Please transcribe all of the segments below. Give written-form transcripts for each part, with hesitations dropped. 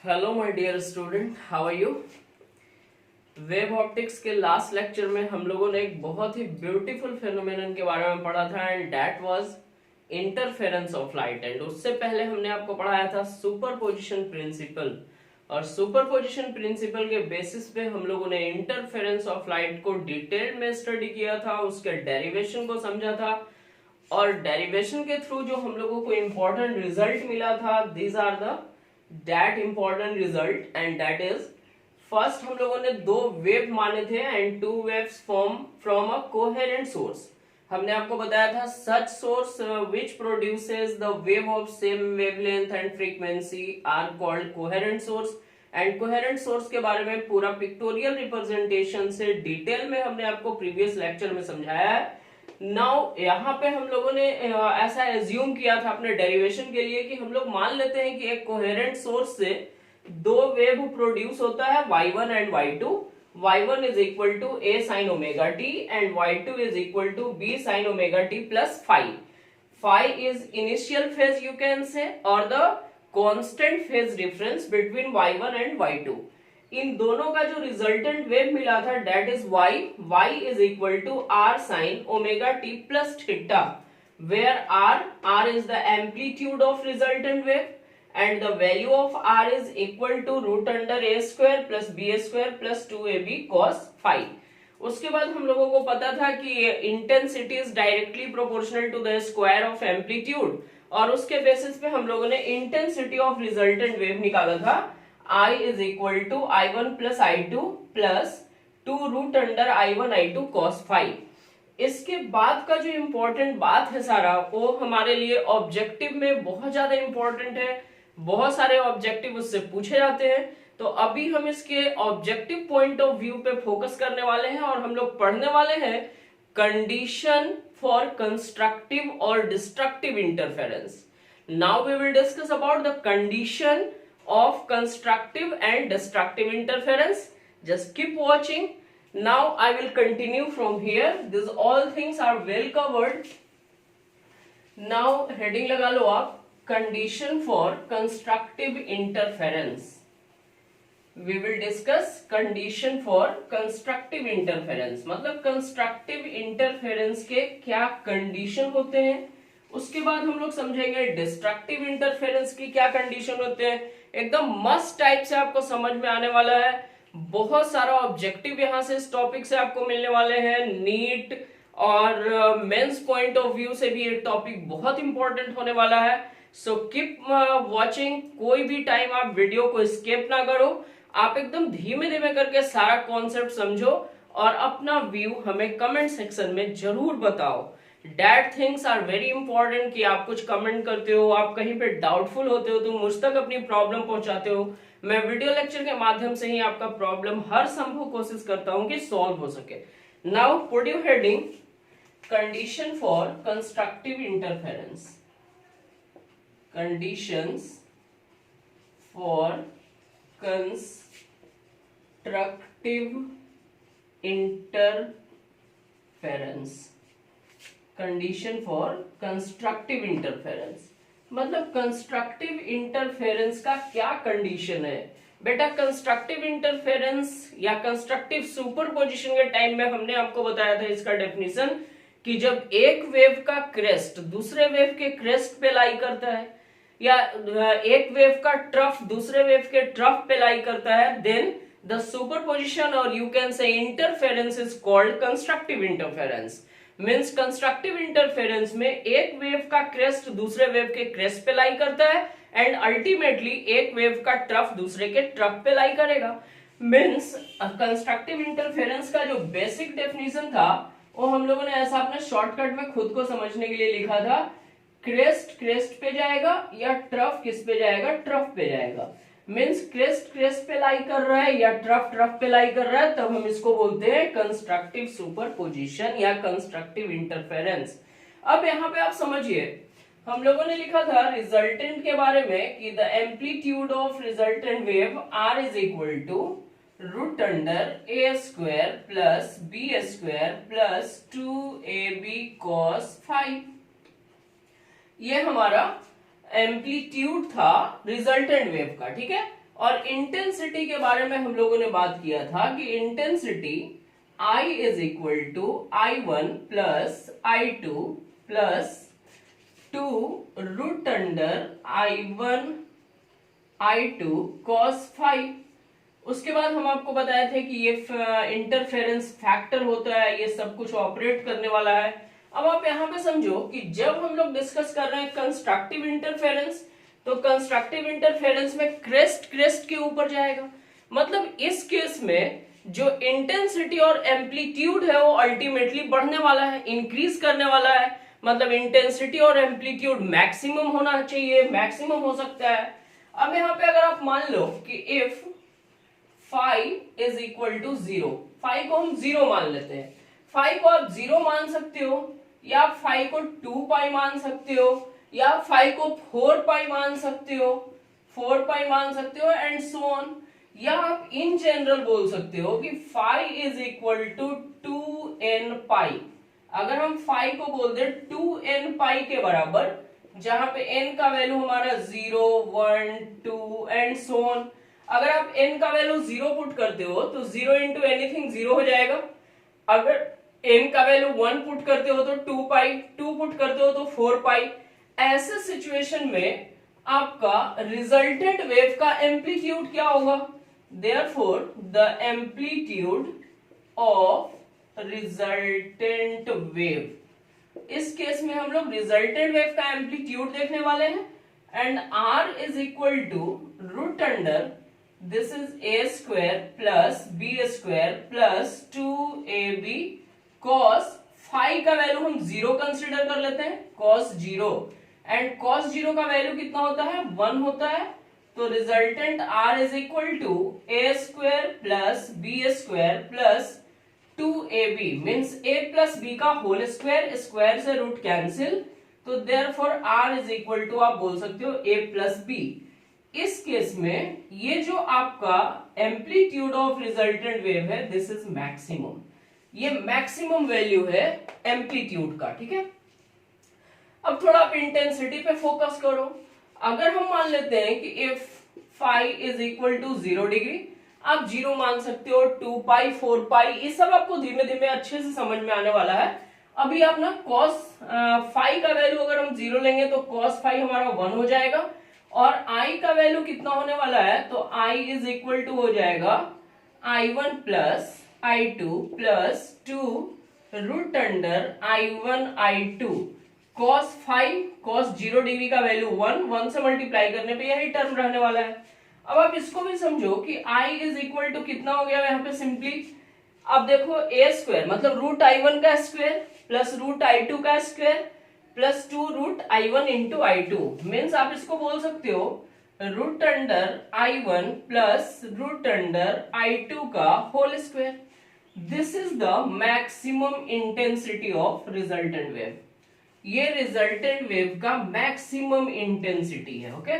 Hello my dear student, how are you. Wave optics के last lecture में हम लोगों ने एक बहुत ही ब्यूटीफुल फेनोमेनन के बारे में पढ़ा था and that was interference of light. And उससे पहले हमने आपको पढ़ाया था सुपरपोजिशन प्रिंसिपल, और सुपरपोजिशन प्रिंसिपल के बेसिस पे हम लोगों ने इंटरफेरेंस ऑफ लाइट को डिटेल में स्टडी किया था, उसके डेरिवेशन को समझा था, और डेरिवेशन के थ्रू जो हम लोगों को इंपॉर्टेंट रिजल्ट मिला था, these are the that important result. And that is, first हम लोगों ने दो वेव माने थे and two waves form from a coherent source. हमने आपको बताया था such source which produces the wave of same wavelength and frequency are called coherent source. And coherent source के बारे में पूरा पिक्टोरियल रिप्रेजेंटेशन से डिटेल में हमने आपको प्रीवियस लेक्चर में समझाया है। नाउ यहाँ पे हम लोगों ने ऐसा एज्यूम किया था अपने डेरिवेशन के लिए कि हम लोग मान लेते हैं कि एक कोहेरेंट सोर्स से दो वेव प्रोड्यूस होता है y1 and y2। y1 is equal to a sin omega t and y2 is equal to b sin omega t plus phi. Phi is initial phase you can say, और the constant phase difference between y1 and y2। इन दोनों का जो resultant wave मिला था that is y is equal to r sin omega t plus theta, where r is the amplitude of resultant wave and the value of r is equal to root under a square plus b square plus 2ab cos phi। उसके बाद हम लोगों को पता था कि intensity is directly proportional to the square of amplitude, और उसके बेसिस पे हम लोगों ने इंटेंसिटी ऑफ रिजल्टेंट वेव निकाला था I is equal to i1 plus i2 plus 2 root under i1 i2 cos phi। इसके बाद का जो इंपॉर्टेंट बात है सारा, वो हमारे लिए ऑब्जेक्टिव में बहुत ज्यादा इंपॉर्टेंट है, बहुत सारे ऑब्जेक्टिव उससे पूछे जाते हैं। तो अभी हम इसके ऑब्जेक्टिव पॉइंट ऑफ व्यू पे फोकस करने वाले हैं और हम लोग पढ़ने वाले हैं कंडीशन फॉर कंस्ट्रक्टिव और destructive interference. Now we will discuss about the condition of constructive and destructive interference. Just keep watching. Now I will continue from here. These all things are well covered. Now heading लगा लो आप, condition for constructive interference. We will discuss condition for constructive interference। मतलब constructive interference के क्या condition होते हैं, उसके बाद हम लोग समझेंगे destructive interference की क्या condition होते हैं। एकदम मस्ट टाइप से आपको समझ में आने वाला है, बहुत सारा ऑब्जेक्टिव यहाँ से इस टॉपिक से आपको मिलने वाले हैं। नीट और मेंस पॉइंट ऑफ व्यू से भी ये टॉपिक बहुत इंपॉर्टेंट होने वाला है। So keep watching. कोई भी टाइम आप वीडियो को स्किप ना करो, आप एकदम धीमे धीमे करके सारा कॉन्सेप्ट समझो और अपना व्यू हमें कमेंट सेक्शन में जरूर बताओ। That things are very important कि आप कुछ कमेंट करते हो, आप कहीं पे डाउटफुल होते हो तो मुझ तक अपनी प्रॉब्लम पहुंचाते हो। मैं वीडियो लेक्चर के माध्यम से ही आपका प्रॉब्लम हर संभव कोशिश करता हूं कि सॉल्व हो सके। Now put your heading condition for constructive interference. Conditions for constructive interference. Condition for constructive interference मतलब कंस्ट्रक्टिव इंटरफेरेंस का क्या कंडीशन है बेटा। कंस्ट्रक्टिव इंटरफेरेंस या कंस्ट्रक्टिव सुपरपोजिशन के टाइम में हमने आपको बताया था इसका डेफिनेशन कि जब एक वेव का क्रेस्ट दूसरे वेव के क्रेस्ट पे लाई करता है, या एक वेव का ट्रफ दूसरे वेव के ट्रफ पे लाई करता है, देन द सुपरपोजिशन और यू कैन से interference is called constructive interference. Means constructive interference में एक वेव का क्रेस्ट दूसरे वेव के क्रेस्ट पे लाई करता है एंड अल्टीमेटली एक वेव का ट्रफ दूसरे के ट्रफ पे लाई करेगा। मीन्स कंस्ट्रक्टिव इंटरफेरेंस का जो बेसिक डेफिनेशन था वो हम लोगों ने ऐसा अपने शॉर्टकट में खुद को समझने के लिए लिखा था, क्रेस्ट क्रेस्ट पे जाएगा या ट्रफ किस पे जाएगा, ट्रफ पे जाएगा। मीन्स क्रेस्ट क्रेस्ट पे लाई कर रहा है या ट्रफ ट्रफ पे लाई कर रहा है, तब हम इसको बोलते हैं कंस्ट्रक्टिव सुपरपोजिशन या कंस्ट्रक्टिव इंटरफेरेंस। अब यहाँ पे आप समझिए, हम लोगों ने लिखा था रिजल्टेंट के बारे में कि the amplitude of resultant wave R is equal to root under A square plus B square plus 2ab cos phi। ये हमारा एम्पलीट्यूड था रिजल्टेंट वेव का, ठीक है। और इंटेंसिटी के बारे में हम लोगों ने बात किया था कि intensity I is equal to I1 plus I2 plus 2 root under I1 I2 cos phi. उसके बाद हम आपको बताए थे कि ये इंटरफेरेंस फैक्टर होता है, ये सब कुछ ऑपरेट करने वाला है। अब आप यहाँ पे समझो कि जब हम लोग डिस्कस कर रहे हैं कंस्ट्रक्टिव इंटरफेरेंस, तो कंस्ट्रक्टिव इंटरफेरेंस में क्रेस्ट क्रेस्ट के ऊपर जाएगा। मतलब इस केस में जो इंटेंसिटी और एम्पलीट्यूड है वो अल्टीमेटली बढ़ने वाला है, इंक्रीज करने वाला है। मतलब इंटेंसिटी और एम्पलीट्यूड मैक्सिमम होना चाहिए, मैक्सिमम हो सकता है। अब यहाँ पे अगर आप मान लो कि if phi is equal to 0, phi को हम 0 मान लेते हैं। फाई को आप 0 मान सकते हो, या फाई को 2 पाई मान सकते हो, या फाई को 4 पाई मान सकते हो, 4 पाई मान सकते हो एंड सो ऑन। या आप इन जनरल बोल सकते हो कि phi is equal to 2n pi. अगर हम फाई को बोल दे 2n पाई के बराबर, जहां पे n का वैल्यू हमारा 0, 1, 2 एंड सो ऑन। अगर आप n का वैल्यू 0 पुट करते हो तो 0 इंटू एनीथिंग 0 हो जाएगा। अगर n का वैल्यू 1 पुट करते हो तो 2 पाई, 2 पुट करते हो तो 4 पाई। ऐसे सिचुएशन में आपका रिजल्टेंट वेव का एम्पलीट्यूड क्या होगा? Therefore, the amplitude of resultant wave, इस केस में हम लोग रिजल्टेंट वेव का एम्पलीट्यूड देखने वाले हैं and R is equal to root under this is a square plus b square plus 2ab cos phi का वैल्यू हम 0 कंसिडर कर लेते हैं, cos 0 एंड cos 0 का वैल्यू कितना होता है? 1 होता है। तो resultant R is equal to a square plus b square plus 2ab means a plus b का होल स्क्वायर, स्क्वायर से रूट कैंसिल, तो therefore R is equal to आप बोल सकते हो a प्लस b। इस केस में ये जो आपका एम्पलीट्यूड ऑफ रिजल्टेंट वेव है दिस इज मैक्सिमम, ये मैक्सिमम वैल्यू है एम्पलीट्यूड का, ठीक है। अब थोड़ा आप इंटेंसिटी पे फोकस करो। अगर हम मान लेते हैं कि if phi is equal to 0 degree, आप 0 मान सकते हो, 2 पाई, 4 पाई, ये सब आपको धीमे धीमे अच्छे से समझ में आने वाला है। अभी आप ना cos फाई का वैल्यू अगर हम 0 लेंगे तो cos फाई हमारा 1 हो जाएगा, और I का वैल्यू कितना होने वाला है? तो I इज इक्वल टू हो जाएगा I1 plus I2 plus 2 root under I1 I2 cos phi, cos 0 degree का वैल्यू 1 से मल्टीप्लाई करने पे यही टर्म रहने वाला है। अब आप इसको भी समझो कि I इज इक्वल टू कितना हो गया यहाँ पे सिंपली, अब देखो a स्क्वायर मतलब रूट I1 का स्क्वायर प्लस रूट I2 का square plus 2 root I1 into I2 means आप इसको बोल सकते हो root under I1 plus root under I2 का whole square. This is the maximum intensity of resultant wave, ये रिजल्टेंट वेव का मैक्सिमम इंटेंसिटी है, ओके।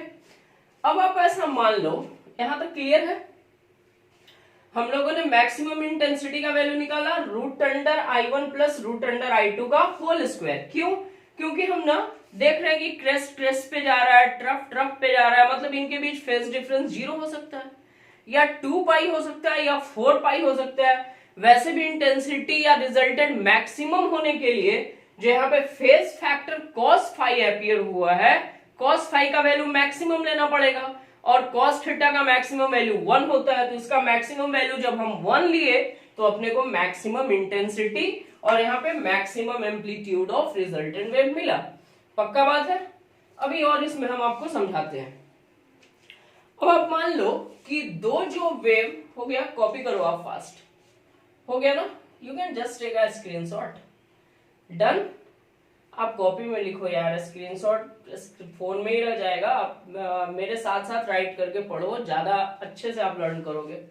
अब आप ऐसा मान लो, यहां तक क्लियर है? हम लोगों ने मैक्सिमम इंटेंसिटी का वैल्यू निकाला root under I1 plus root under I2 का होल स्क्वायर। क्यों? क्योंकि हम ना देख रहे हैं कि क्रेस्ट क्रेस्ट पे जा रहा है, ट्रफ ट्रफ पे जा रहा है, मतलब इनके बीच फेज डिफरेंस 0 हो सकता है, या 2 पाई हो सकता है, या 4 पाई हो सकता है। वैसे भी इंटेंसिटी या रिजल्टेंट मैक्सिमम होने के लिए जो यहाँ पे phase factor cos phi appear हुआ है, cos फाई का वैल्यू मैक्सिमम लेना पड़ेगा, और cos थीटा का मैक्सिमम वैल्यू 1 होता है। तो इसका मैक्सिमम वैल्यू जब हम 1 लिए तो अपने को मैक्सिमम इंटेंसिटी और यहाँ पे maximum amplitude of resultant wave मिला। पक्का बात है? अभी और इसमें हम आपको समझाते हैं। अब आप मान लो कि दो जो वेव हो गया, कॉपी करो आप फास्ट, हो गया ना, you can just take a screenshot. Done? आप कॉपी में लिखो यार, स्क्रीनशॉट फोन में ही रह जाएगा, आप मेरे साथ साथ राइट करके पढ़ो, ज्यादा अच्छे से आप लर्न करोगे।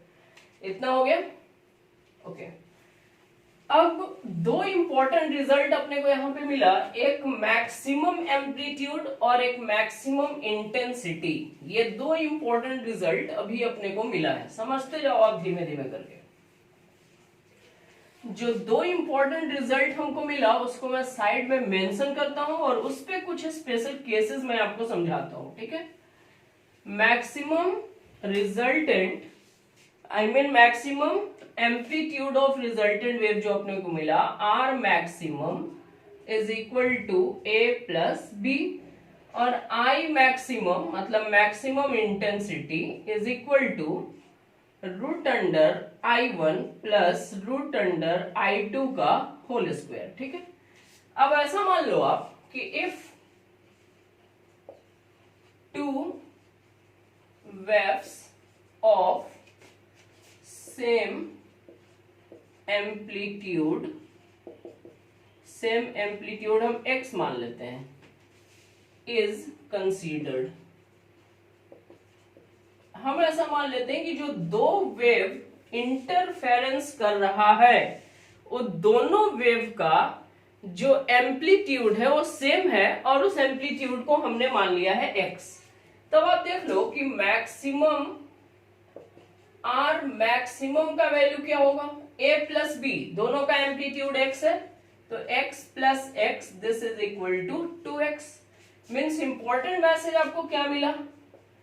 इतना हो गया? ओके। अब दो इंपॉर्टेंट रिजल्ट अपने को यहां पे मिला, एक मैक्सिमम एम्पलीट्यूड और एक मैक्सिमम इंटेंसिटी। ये दो इंपॉर्टेंट रिजल्ट अभी अपने को मिला है, समझते जाओ आप धीमे धीमे करके। जो दो इंपॉर्टेंट रिजल्ट हमको मिला उसको मैं साइड में मेंशन करता हूं और उस पे कुछ स्पेशल केसेस मैं आपको समझाता हूं, ठीक है। Maximum resultant I mean maximum amplitude of resultant wave जो अपने को मिला R maximum is equal to A plus B, और आई मैक्सिमम मतलब maximum intensity is equal to root under I1 plus root under I2 का whole square. ठीक है, अब ऐसा मान लो आप कि if two waves of same amplitude हम x मान लेते हैं, इज कंसीडर्ड, हम ऐसा मान लेते हैं कि जो दो वेव इंटरफेरेंस कर रहा है वो दोनों वेव का जो एम्पलीट्यूड है वो सेम है, और उस एम्पलीट्यूड को हमने मान लिया है x। तब आप देख लो कि मैक्सिमम आर मैक्सिमम का वैल्यू क्या होगा, a प्लस बी, दोनों का एम्पलीट्यूड x है, तो x plus x this is equal to 2x। Means important message आपको क्या मिला,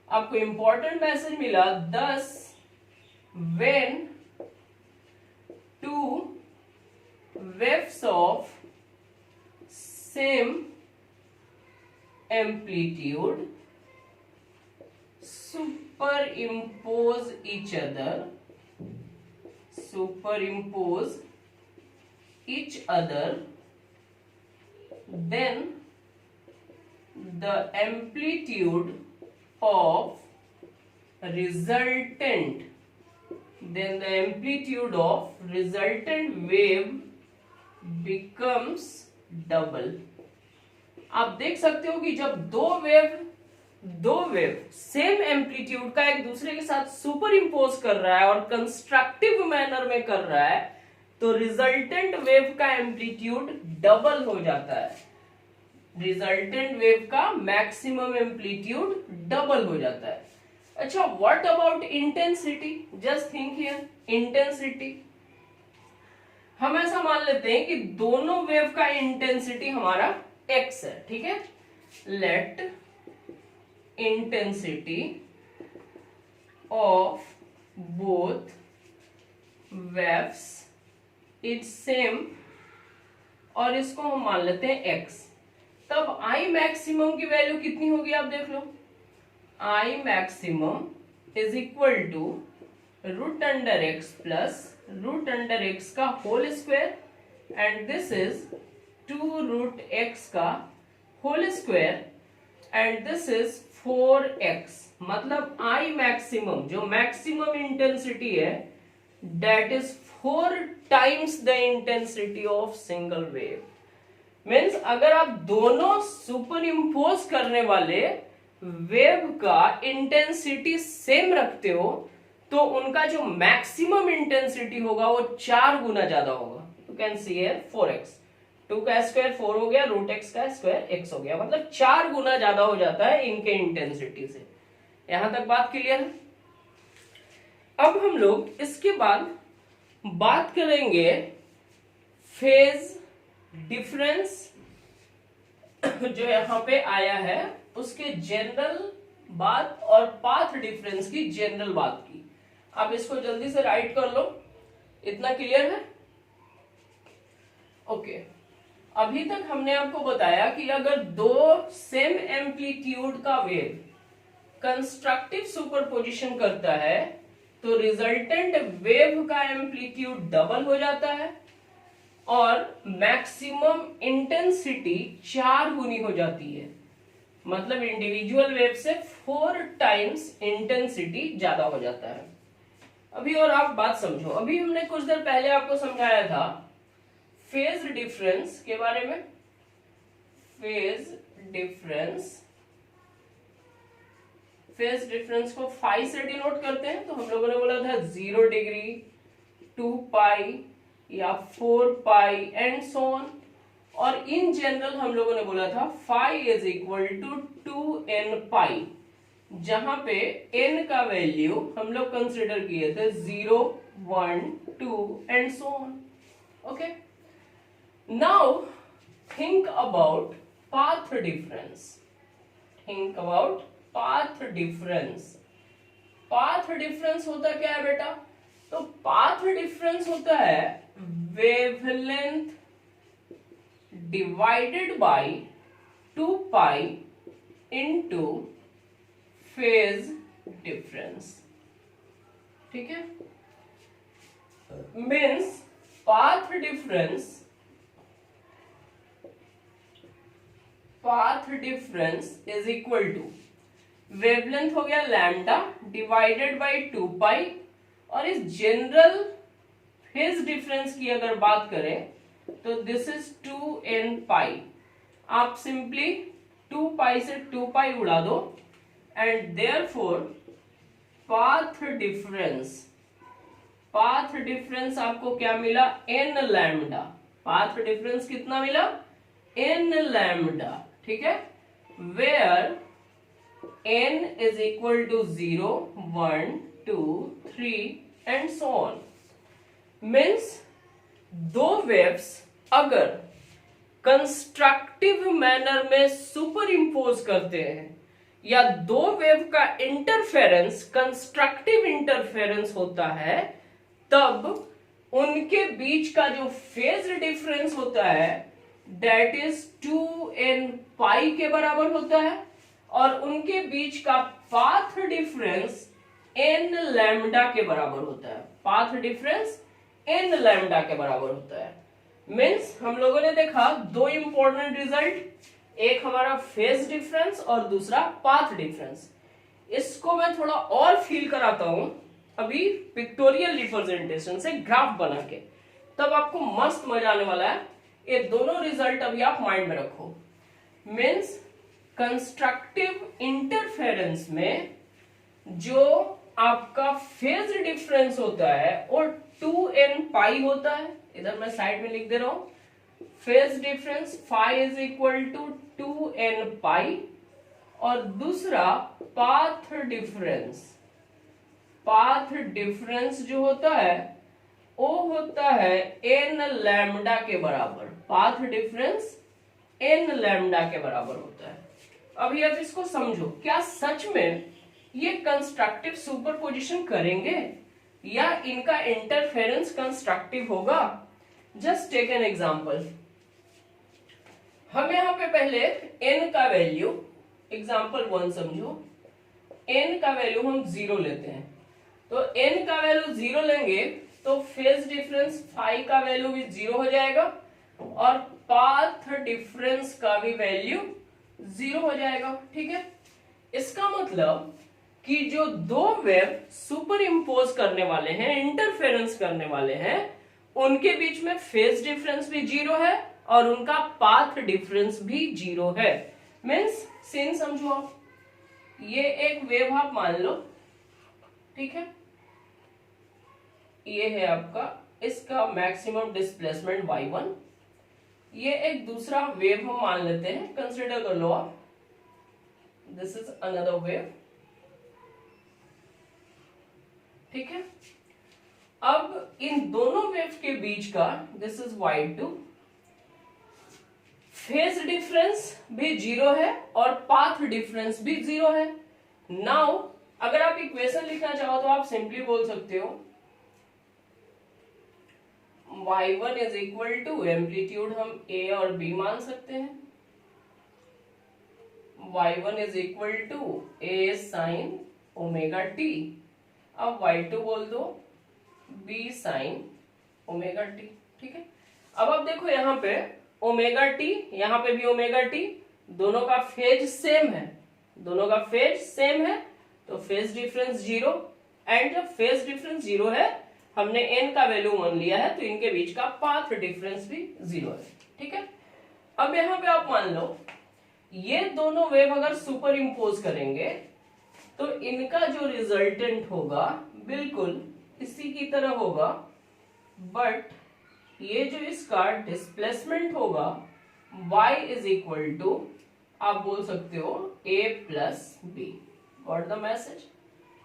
आपको इंपॉर्टेंट मैसेज मिला 10 when two waves of same amplitude superimpose each other, then the amplitude of resultant wave becomes double। आप देख सकते हो कि जब दो वेव सेम एम्पलीट्यूड का एक दूसरे के साथ सुपर इम्पोज कर रहा है और कंस्ट्रक्टिव मैनर में कर रहा है, तो रिजल्टेंट वेव का एम्पलीट्यूड डबल हो जाता है, रिजल्टेंट वेव का मैक्सिमम एम्पलीट्यूड डबल हो जाता है। अच्छा, what about intensity, just think here, intensity हम ऐसा मान लेते हैं कि दोनों वेव का इंटेंसिटी हमारा x है। ठीक है, let intensity of both waves is same, और इसको हम मान लेते हैं x। तब I मैक्सिमम की वैल्यू कितनी होगी आप देख लो, I maximum is equal to root under x plus root under x का whole square, and this is 2 root x का whole square, and this is 4x। मतलब I मैक्सिमम जो मैक्सिमम इंटेंसिटी है that is 4 times the intensity of single wave। Means अगर आप दोनों super impose करने वाले वेव का इंटेंसिटी सेम रखते हो तो उनका जो मैक्सिमम इंटेंसिटी होगा वो 4 गुना ज्यादा होगा। You can see here 4x, 2 का स्क्वायर 4 हो गया, रूट x का स्क्वायर x हो गया, मतलब 4 गुना ज्यादा हो जाता है इनके इंटेंसिटी से। यहां तक बात क्लियर है। अब हम लोग इसके बाद बात करेंगे फेज डिफरेंस जो यहां पे आया है उसके जनरल बात और पाथ डिफरेंस की जनरल बात की। आप इसको जल्दी से राइट कर लो, इतना क्लियर है? ओके, अभी तक हमने आपको बताया कि अगर दो सेम एम्पलीट्यूड का वेव कंस्ट्रक्टिव सुपरपोजिशन करता है तो रिजल्टेंट वेव का एम्पलीट्यूड डबल हो जाता है और मैक्सिमम इंटेंसिटी 4 गुनी हो जाती है। मतलब इंडिविजुअल वेव से 4 टाइम्स इंटेंसिटी ज्यादा हो जाता है। अभी और आप बात समझो, अभी हमने कुछ देर पहले आपको समझाया था फेज डिफरेंस के बारे में। फेज डिफरेंस को फाई से डिनोट करते हैं, तो हम लोगों ने बोला था 0 डिग्री, 2 पाई या 4 पाई एंड सो ऑन। और इन जनरल हम लोगों ने बोला था phi is equal to 2n pi, जहां पे n का वैल्यू हम लोग कंसिडर किए थे 0, 1, 2 and so on. Okay, now think about path difference. Path difference होता क्या है बेटा? तो पाथ डिफरेंस होता है wavelength divided by 2 pi into phase difference. ठीक है, means path difference is equal to wavelength हो गया लैम्डा डिवाइडेड बाय 2 पाई, और इस जनरल फेज डिफरेंस की अगर बात करें तो दिस इज 2n पाई। आप सिंपली 2 पाई से 2 पाई उड़ा दो एंड देयरफॉर पाथ डिफरेंस आपको क्या मिला? n lambda. पाथ डिफरेंस कितना मिला? n lambda. ठीक है, where n is equal to 0, 1, 2, 3 and so on। Means दो वेव्स अगर कंस्ट्रक्टिव मैनर में सुपर इम्पोज करते हैं या दो वेव का इंटरफेरेंस कंस्ट्रक्टिव इंटरफेरेंस होता है, तब उनके बीच का जो फेज डिफरेंस होता है दैट इज 2n पाई के बराबर होता है, और उनके बीच का पाथ डिफरेंस n लैम्डा के बराबर होता है। पाथ डिफरेंस n लैम्डा के बराबर होता है। मीन्स हम लोगों ने देखा दो इंपॉर्टेंट रिजल्ट, एक हमारा फेज डिफरेंस और दूसरा पाथ डिफरेंस। इसको मैं थोड़ा और फील कराता हूं अभी पिक्टोरियल रिप्रेजेंटेशन से ग्राफ बना के, तब आपको मस्त मजा आने वाला है। ये दोनों रिजल्ट अभी आप माइंड में रखो। मीन्स कंस्ट्रक्टिव इंटरफेरेंस में जो आपका फेज डिफरेंस होता है वो 2n पाई होता है। इधर मैं साइड में लिख दे रहा हूं, phase difference phi is equal to 2n pi, और दूसरा पाथ डिफरेंस जो होता है वो होता है n लैम्डा के बराबर। पाथ डिफरेंस n लैम्डा के बराबर होता है। अभी आप इसको समझो, क्या सच में ये कंस्ट्रक्टिव सुपरपोजिशन करेंगे या इनका इंटरफेरेंस कंस्ट्रक्टिव होगा? Just take an example. हम यहां पे पहले n का वैल्यू, एग्जांपल 1 समझो, n का वैल्यू हम 0 लेते हैं। तो n का वैल्यू 0 लेंगे तो फेज डिफरेंस फाई का वैल्यू भी 0 हो जाएगा और पाथ डिफरेंस का भी वैल्यू 0 हो जाएगा। ठीक है, इसका मतलब कि जो दो वेव सुपर इम्पोज करने वाले हैं, इंटरफेरेंस करने वाले हैं, उनके बीच में फेज डिफरेंस भी 0 है और उनका पाथ डिफरेंस भी 0 है। मीन्स सीन समझो आप, ये एक वेव आप मान लो, ठीक है, ये है आपका, इसका मैक्सिमम डिस्प्लेसमेंट y1। ये एक दूसरा वेव हम मान लेते हैं, कंसिडर कर लो आप, दिस इज अनदर वेव। ठीक है, अब इन दोनों वेव के बीच का this is y2, phase difference भी 0 है और पाथ डिफरेंस भी 0 है। नाउ अगर आप इक्वेशन लिखना चाहो तो आप सिंपली बोल सकते हो y1 is equal to, amplitude हम a और b मान सकते हैं, y1 is equal to a sine omega t। अब y2 बोल दो b साइन ओमेगा t। ठीक है, अब आप देखो यहाँ पे ओमेगा t, यहाँ पे भी ओमेगा t, दोनों का फेज सेम है, दोनों का फेज सेम है, तो फेज डिफरेंस 0। एंड जब फेज डिफरेंस 0 है, हमने n का वैल्यू मान लिया है, तो इनके बीच का पाथ डिफरेंस भी 0 है। ठीक है, अब यहाँ पे आप मान लो ये दोनों वेव अगर सुपर इम्पोज करेंगे तो इनका जो रिजल्टेंट होगा बिल्कुल इसी की तरह होगा, बट ये जो इसका डिस्प्लेसमेंट होगा y इज इक्वल टू, आप बोल सकते हो a plus B. Got the message?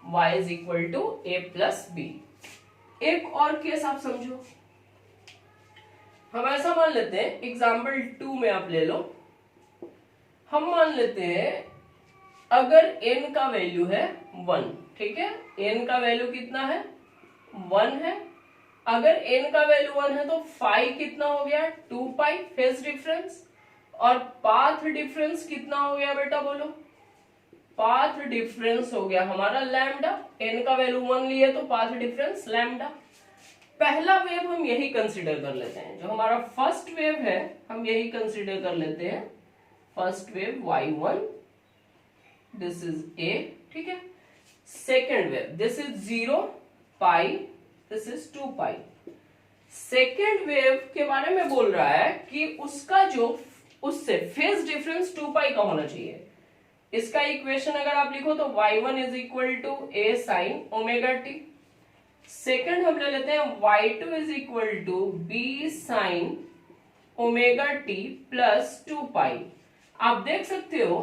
y is equal to a plus B. एक और केस आप समझो, हम ऐसा मान लेते हैं, एग्जाम्पल 2 में आप ले लो, हम मान लेते हैं अगर n का वैल्यू है 1, ठीक है, n का वैल्यू कितना है 1 है, अगर n का वैल्यू 1 है तो फाई कितना हो गया 2 पाई फेज डिफरेंस, और पाथ डिफरेंस कितना हो गया बेटा बोलो, पाथ डिफरेंस हो गया हमारा लैम्डा, n का वैल्यू 1 लिए तो पाथ डिफरेंस लैम्डा। पहला वेव हम यही कंसीडर कर लेते हैं, जो हमारा फर्स्ट वेव है हम यही कंसीडर कर लेते हैं, first wave y1, this is a, ठीक है। Second wave this is 0 pi, this is 2 pi. Second wave के बारे में बोल रहा है कि उसका जो उससे फेज डिफरेंस 2 पाई का होना चाहिए। इसका इक्वेशन अगर आप लिखो तो y1 is equal to a sine omega T. Second हम ले लेते हैं y2 is equal to b sine omega T plus 2 pi. आप देख सकते हो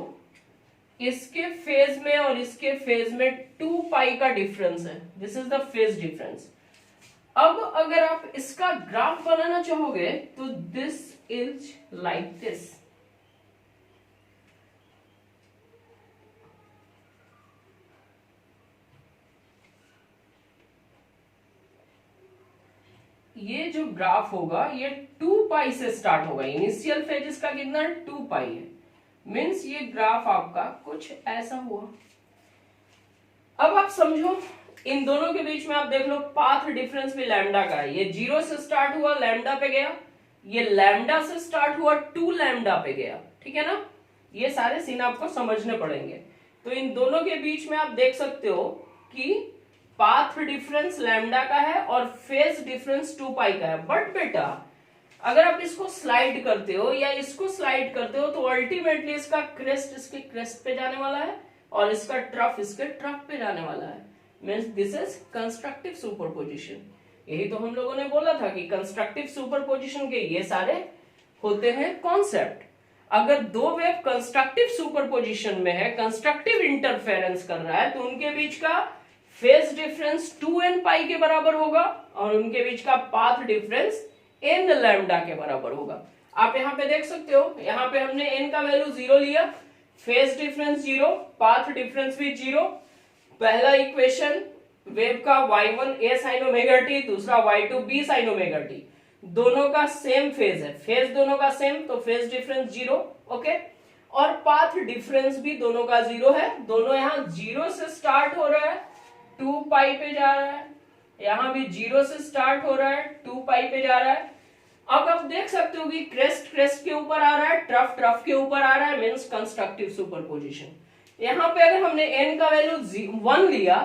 इसके फेज में और इसके फेज में 2 पाई का डिफरेंस है, this is the phase difference. अब अगर आप इसका ग्राफ बनाना चाहोगे तो दिस इज लाइक दिस, ये जो ग्राफ होगा ये 2 पाई से स्टार्ट होगा, इनिशियल फेज इसका कितना 2 पाई है, मीन्स ये ग्राफ आपका कुछ ऐसा हुआ। अब आप समझो इन दोनों के बीच में आप देख लो पाथ डिफरेंस भी लैम्डा का है, ये 0 से स्टार्ट हुआ लैम्डा पे गया, ये लैम्डा से स्टार्ट हुआ 2 लैम्डा पे गया, ठीक है ना। ये सारे सीन आपको समझने पड़ेंगे। तो इन दोनों के बीच में आप देख सकते हो कि पाथ डिफरेंस लैम्डा का है और फेज डिफरेंस 2 पाई का है। बट बेटा अगर आप इसको स्लाइड करते हो या इसको स्लाइड करते हो तो अल्टीमेटली इसका क्रेस्ट इसके क्रेस्ट पे जाने वाला है और इसका ट्रफ इसके ट्रफ पे जाने वाला है, means this is constructive superposition. यही तो हम लोगों ने बोला था कि कंस्ट्रक्टिव सुपरपोजिशन के ये सारे होते हैं कॉन्सेप्ट। अगर दो वेव कंस्ट्रक्टिव सुपरपोजिशन में है, कंस्ट्रक्टिव इंटरफेरेंस कर रहा है, तो उनके बीच का फेज डिफरेंस 2n पाई के बराबर होगा और उनके बीच का पाथ डिफरेंस n लैम्डा के बराबर होगा। आप यहाँ पे देख सकते हो, यहाँ पे हमने n का वैल्यू 0 लिया, फेज डिफरेंस 0, पाथ डिफरेंस भी 0। पहला इक्वेशन वेव का y1 a sin omega t, दूसरा y2 b sin omega t, दोनों का सेम फेज है, फेज दोनों का सेम, तो फेज डिफरेंस 0, ओके। और पाथ डिफरेंस भी दोनों का 0 है, दोनों यहाँ 0 से स्टार्ट हो रहा है 2 पाई पे जा रहा है, यहां भी 0 से स्टार्ट हो रहा है 2 पाई पे जा रहा है। अब आप देख सकते हो कि क्रेस्ट क्रेस्ट के ऊपर आ रहा है, ट्रफ ट्रफ के ऊपर आ रहा है, मींस कंस्ट्रक्टिव सुपरपोजिशन। यहाँ पे अगर हमने n का वैल्यू 1 लिया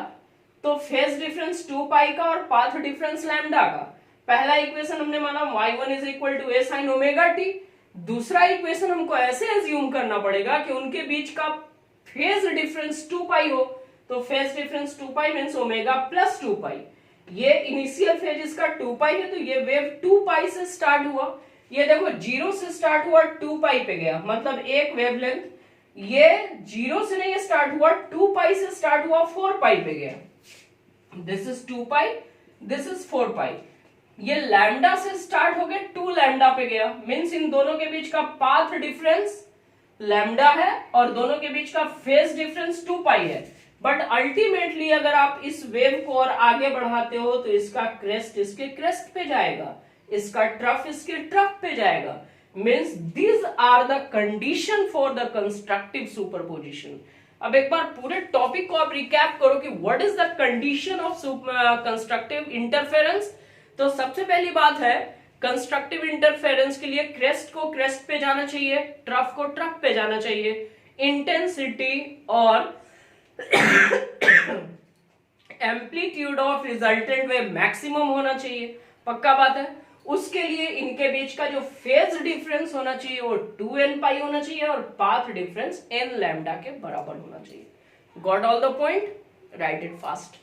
तो फेज डिफरेंस 2 पाई का और पाथ डिफरेंस लैम्डा का। पहला इक्वेशन हमने माना y1 is equal to a sin omega t, दूसरा इक्वेशन हमको ऐसे एज्यूम करना पड़ेगा कि उनके बीच का फेज डिफरेंस 2 पाई हो, तो फेज डिफरेंस 2 पाई मींस ओमेगा प्लस 2 पाई। ये इनिशियल फेज इसका 2 पाई है, तो ये वेव 2 पाई से स्टार्ट हुआ, ये देखो 0 से स्टार्ट हुआ 2 पाई पे गया, मतलब एक वेवलेंथ, ये 0 से नहीं स्टार्ट हुआ 2 पाई से स्टार्ट हुआ 4 पाई पे गया, this is 2 pi, this is 4 पाई। ये लैम्डा से स्टार्ट हो गया 2 लैम्डा पे गया, मींस इन दोनों के बीच का पाथ डिफरेंस लैम्डा है और दोनों के बीच का फेज डिफरेंस 2 पाई है। बट अल्टीमेटली अगर आप इस वेव को और आगे बढ़ाते हो तो इसका क्रेस्ट इसके क्रेस्ट पे जाएगा, इसका ट्रफ इसके ट्रफ पे जाएगा, means these are the condition for the constructive superposition. अब एक बार पूरे टॉपिक को आप रिकैप करो कि what is the condition of constructive interference. तो सबसे पहली बात है कंस्ट्रक्टिव इंटरफेरेंस के लिए क्रेस्ट को क्रेस्ट पे जाना चाहिए, ट्रफ को ट्रफ पे जाना चाहिए, इंटेंसिटी और amplitude of resultant wave maximum होना चाहिए, पक्का बात है। उसके लिए इनके बीच का जो फेज डिफरेंस होना चाहिए वो 2n पाई होना चाहिए और पाथ डिफरेंस n लैम्डा के बराबर होना चाहिए। Got all the point, right it fast.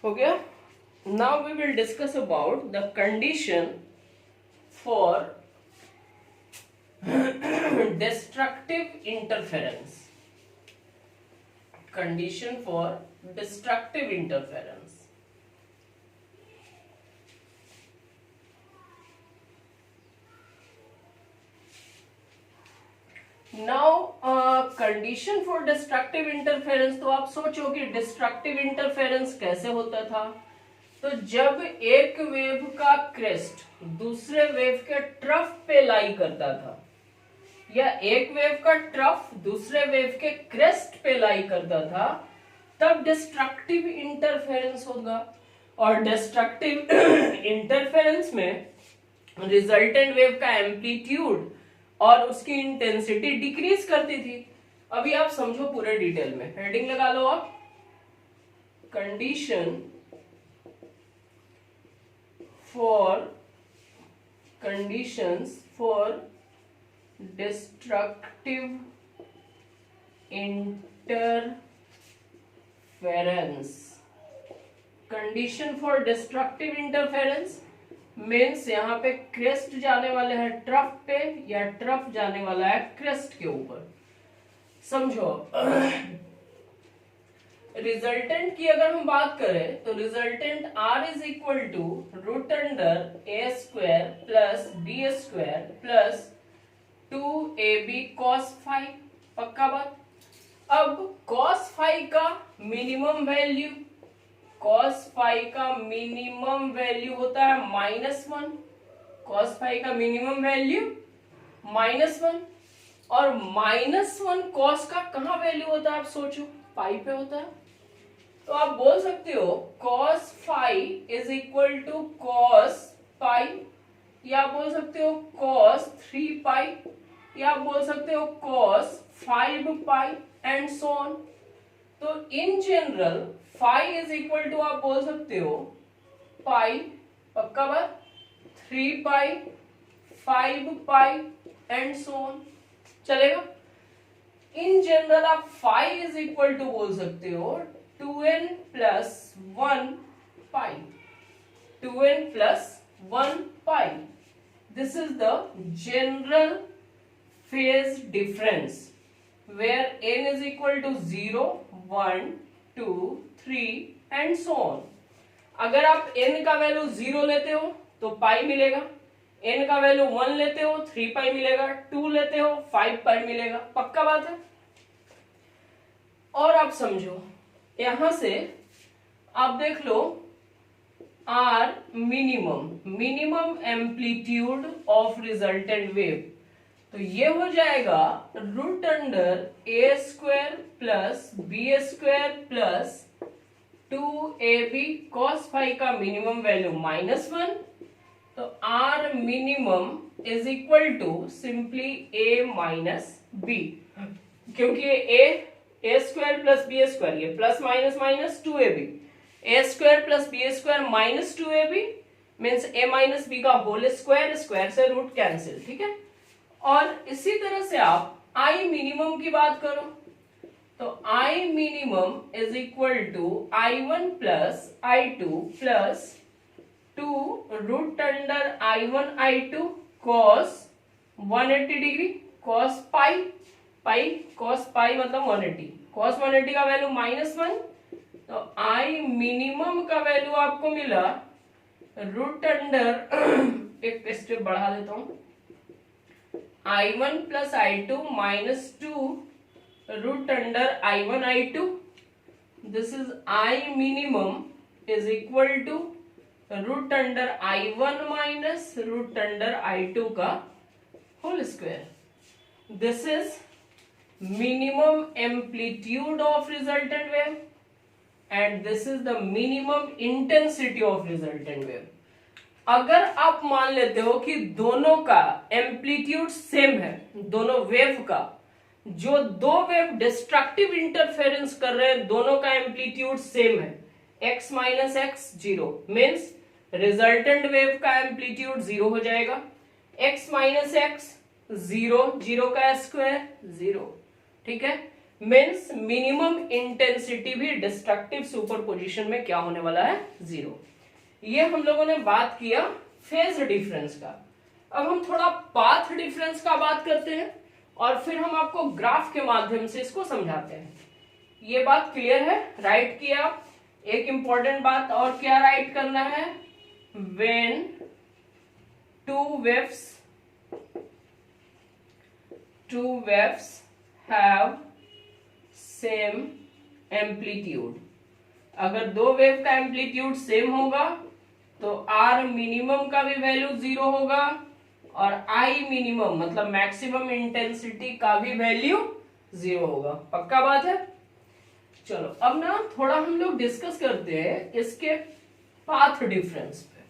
हो गया. Now we will discuss about the condition for destructive interference. Condition for destructive interference. Now condition for destructive interference, तो आप सोचो कि destructive interference कैसे होता था. तो जब एक वेव का क्रेस्ट दूसरे वेव के ट्रफ पे लाई करता था, या एक वेव का ट्रफ दूसरे वेव के क्रेस्ट पे लाई करता था, तब डिस्ट्रक्टिव इंटरफेरेंस होगा. और डिस्ट्रक्टिव इंटरफेरेंस में रिजल्टेंट वेव का एम्पलीट्यूड और उसकी इंटेंसिटी डिक्रीज करती थी. अभी आप समझो पूरे डिटेल में. हेडिंग लगा लो आप, condition for conditions for destructive interference. Condition for destructive interference means यहाँ पे क्रेस्ट जाने वाले हैं ट्रफ पे, या ट्रफ जाने वाला है क्रेस्ट के ऊपर. समझो. रिजल्टेंट की अगर हम बात करें तो resultant R is equal to root under A square plus B square plus 2ab cos phi. पक्का बात. अब cos फाई का मिनिमम वैल्यू, cos फाई का मिनिमम वैल्यू होता है -1. cos फाई का मिनिमम वैल्यू -1, और -1 cos का कहाँ वैल्यू होता है आप सोचो, पाई पे होता है. तो आप बोल सकते हो cos phi is equal to cos pi, या बोल सकते हो cos 3 पाई, या आप बोल सकते हो cos 5 pi and so on. तो in general phi is equal to आप बोल सकते हो पाई, पक्का बात, 3 पाई, 5 पाई एंड सो ऑन. चलेगा. इन जनरल आप फाई इज इक्वल टू बोल सकते हो 2n plus 1 pi. 2n plus 1 pi. This is the general phase difference where n is equal to 0, 1, 2, 3 and so on. अगर आप n का value 0 लेते हो तो पाई मिलेगा, n का वैल्यू 1 लेते हो 3 पाई मिलेगा, 2 लेते हो 5 पाई मिलेगा. पक्का बात है. और आप समझो, यहां से आप देख लो R minimum amplitude of resultant wave. तो ये हो जाएगा root under A square plus B square plus 2ab cos phi का मिनिमम वैल्यू -1. तो R minimum is equal to simply a minus B, क्योंकि A square plus B square, ये plus minus minus 2ab, A square plus B square minus 2ab means A minus B का whole square, square से root cancel. ठीक है. और इसी तरह से आप आई मिनिमम की बात करो तो I minimum is equal to I1 plus I2 plus 2 root under I1 I2 cos 180 degree cos pi, pi cos pi मतलब 180, cos 180 का वैल्यू -1. तो आई मिनिमम का वैल्यू आपको मिला रूट अंडर एक स्टेप बढ़ा देता हूं, I1 plus I2 minus 2 root under I1 I2. This is I minimum is equal to root under I1 minus root under I2 का whole square. This is minimum amplitude of resultant wave and this is the minimum intensity of resultant wave. अगर आप मान लेते हो कि दोनों का amplitude same है, दोनों वेव का, जो दो वेव डिस्ट्रक्टिव इंटरफेरेंस कर रहे हैं दोनों का एम्पलीट्यूड सेम है, x minus x 0 means resultant wave का एम्पलीट्यूड 0 हो जाएगा. x माइनस एक्स 0, 0 का स्क्वायर 0. ठीक है. मीन्स मिनिमम इंटेंसिटी भी डिस्ट्रक्टिव सुपरपोजिशन में क्या होने वाला है, 0। ये हम लोगों ने बात किया फेज डिफरेंस का। अब हम थोड़ा पाथ डिफरेंस का बात करते हैं और फिर हम आपको ग्राफ के माध्यम से इसको समझाते हैं। ये बात क्लियर है, राइट किया। एक इंपॉर्टेंट बात और क्या राइट करना है, when two waves have same amplitude. अगर दो वेव का एम्पलीट्यूड सेम होगा तो आर मिनिमम का भी वैल्यू 0 होगा और आई मिनिमम मतलब मैक्सिमम इंटेंसिटी का भी वैल्यू 0 होगा। पक्का बात है। चलो अब ना थोड़ा हम लोग डिस्कस करते हैं इसके पाथ डिफरेंस पे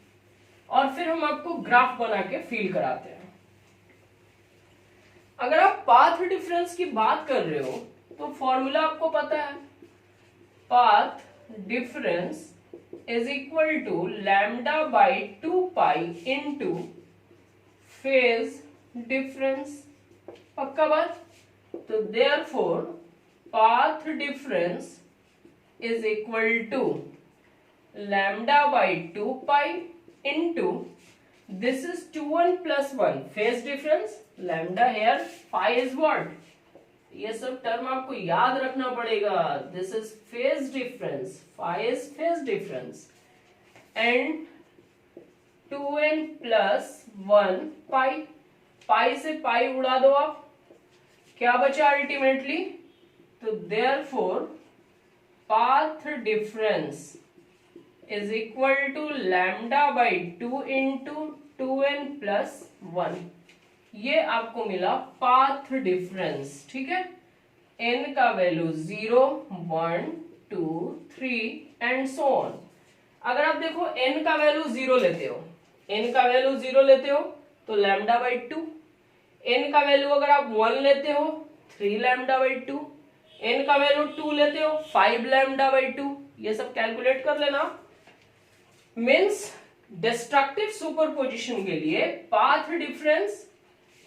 और फिर हम आपको ग्राफ बना के फील कराते हैं। अगर आप पाथ डिफरेंस की बात कर रहे हो तो फॉर्मूला आपको पता है, path difference is equal to lambda by 2 pi into phase difference. पक्का बात। तो therefore path difference is equal to lambda by 2 pi into this is 2n plus 1 phase difference, lambda here, phi is what, ये सब term आपको याद रखना पड़ेगा। This is phase difference, phi is phase difference and 2n plus 1 pi, pi से pi उड़ा दो आप, क्या बचा अल्टीमेटली, तो therefore path difference is equal to lambda by 2 into 2n plus 1। ये आपको मिला पाथ डिफरेंस। ठीक है, n का वैल्यू 0, 1, 2, 3 एंड सो ऑन। अगर आप देखो n का वैल्यू 0 लेते हो, n का वैल्यू 0 लेते हो तो लैम्डा बाई 2, n का वैल्यू अगर आप 1 लेते हो 3 लैम्डा बाई 2, n का वैल्यू 2 लेते हो 5 लैम्डा बाई 2। ये सब कैलकुलेट कर लेना। मीन्स डिस्ट्रक्टिव सुपरपोजिशन के लिए path difference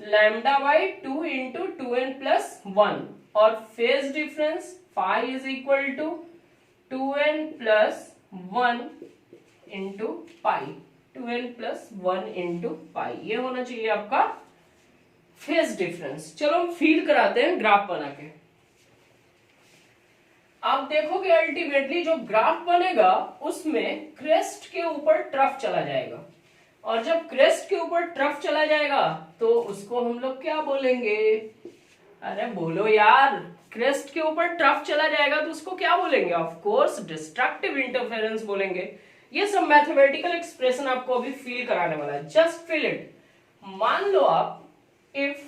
lambda by 2 into 2n plus 1 और phase difference phi is equal to 2n plus 1 into pi, 2n plus 1 into pi. ये होना चाहिए आपका फेज डिफरेंस। चलो हम फील कराते हैं ग्राफ बना के। आप देखोगे अल्टीमेटली जो ग्राफ बनेगा उसमें क्रेस्ट के ऊपर ट्रफ चला जाएगा और जब क्रेस्ट के ऊपर ट्रफ चला जाएगा तो उसको हम लोग क्या बोलेंगे, अरे बोलो यार, क्रेस्ट के ऊपर ट्रफ चला जाएगा तो उसको क्या बोलेंगे, ऑफ कोर्स डिस्ट्रक्टिव इंटरफेरेंस बोलेंगे। ये सब मैथमेटिकल एक्सप्रेशन आपको अभी फील कराने वाला है, जस्ट फील इट। मान लो आप if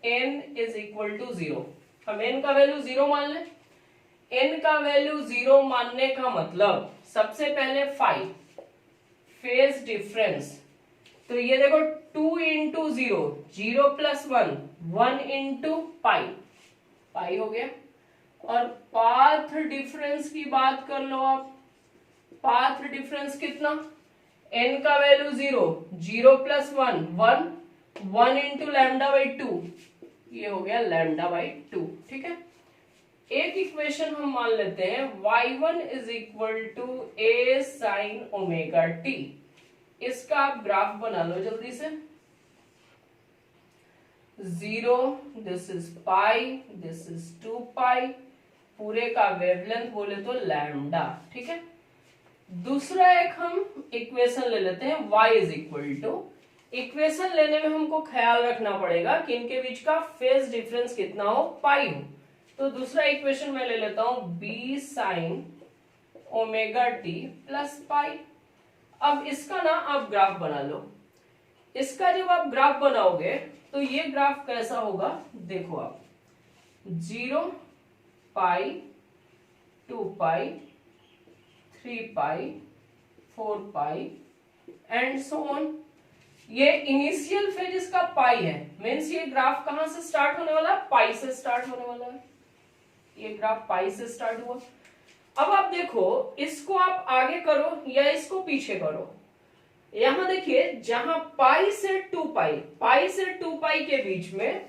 n is equal to 0, हम n का वैल्यू 0 मान लें। n का वैल्यू 0 मानने का मतलब सबसे पहले फाई फेज डिफरेंस, तो ये देखो 2 इंटू 0, 0 प्लस 1, 1 इंटू पाई, पाई हो गया। और पाथ डिफरेंस की बात कर लो आप, पाथ डिफरेंस कितना, n का value 0, 0 plus 1, 1, 1 into lambda by 2, ये हो गया लैम्डा बाई 2। ठीक है, एक इक्वेशन हम मान लेते हैं y1 is equal to a sine omega t। इसका आप ग्राफ बना लो जल्दी से। 0, this is pi, this is 2 pi, पूरे का वेवलेंथ बोले तो लैम्डा। ठीक है, दूसरा एक हम इक्वेशन ले लेते हैं y is equal to, equation लेने में हमको ख्याल रखना पड़ेगा कि इनके बीच का फेज डिफरेंस कितना हो, पाई हो। तो दूसरा इक्वेशन मैं ले लेता हूं b sine omega t plus pi. अब इसका ना आप ग्राफ बना लो। इसका जब आप ग्राफ बनाओगे तो ये ग्राफ कैसा होगा, देखो आप 0 पाई, 2 पाई, 3 पाई, 4 पाई एंड सो ऑन। ये इनिशियल फेज इसका पाई है, मीन्स ये ग्राफ कहां से स्टार्ट होने वाला है, पाई से स्टार्ट होने वाला है। ये ग्राफ पाई से स्टार्ट हुआ। अब आप देखो इसको आप आगे करो या इसको पीछे करो। यहां देखिए जहां पाई से 2 पाई, पाई से 2 पाई के बीच में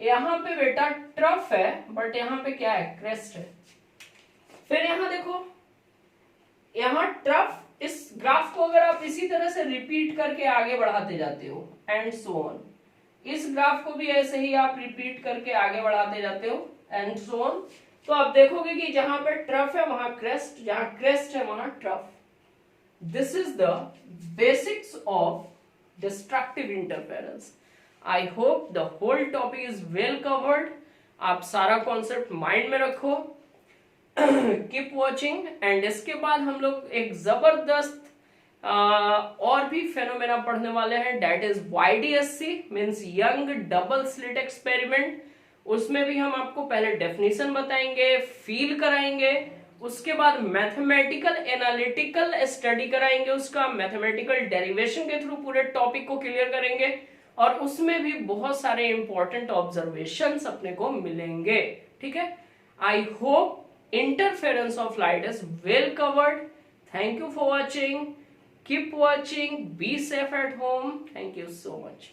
यहाँ पे बेटा ट्रफ है, बट यहाँ पे क्या है, क्रेस्ट है। फिर यहाँ देखो, यहाँ ट्रफ, इस ग्राफ को अगर आप इसी तरह से रिपीट करके आगे बढ़ाते जाते हो एंड सो ऑन, इस ग्राफ को भी ऐसे ही आप रिपीट करके आगे बढ़ाते जाते हो एंड सो ऑन, तो आप देखोगे कि जहां पे ट्रफ है वहां क्रेस्ट, जहां क्रेस्ट है वहां trough. This is the basics of destructive interference. I hope the whole topic is well covered. आप सारा कॉन्सेप्ट माइंड में रखो, कीप वॉचिंग, एंड इसके बाद हम लोग एक जबरदस्त और भी फेनोमेना पढ़ने वाले हैं, that is YDSC means young double slit experiment. उसमें भी हम आपको पहले डेफिनेशन बताएंगे, फील कराएंगे, उसके बाद मैथमेटिकल एनालिटिकल स्टडी कराएंगे, उसका मैथमेटिकल डेरिवेशन के थ्रू पूरे टॉपिक को क्लियर करेंगे, और उसमें भी बहुत सारे इंपॉर्टेंट ऑब्जर्वेशंस अपने को मिलेंगे। ठीक है, I hope interference of light is well covered. Thank you for watching. Keep watching. Be safe at home. Thank you so much.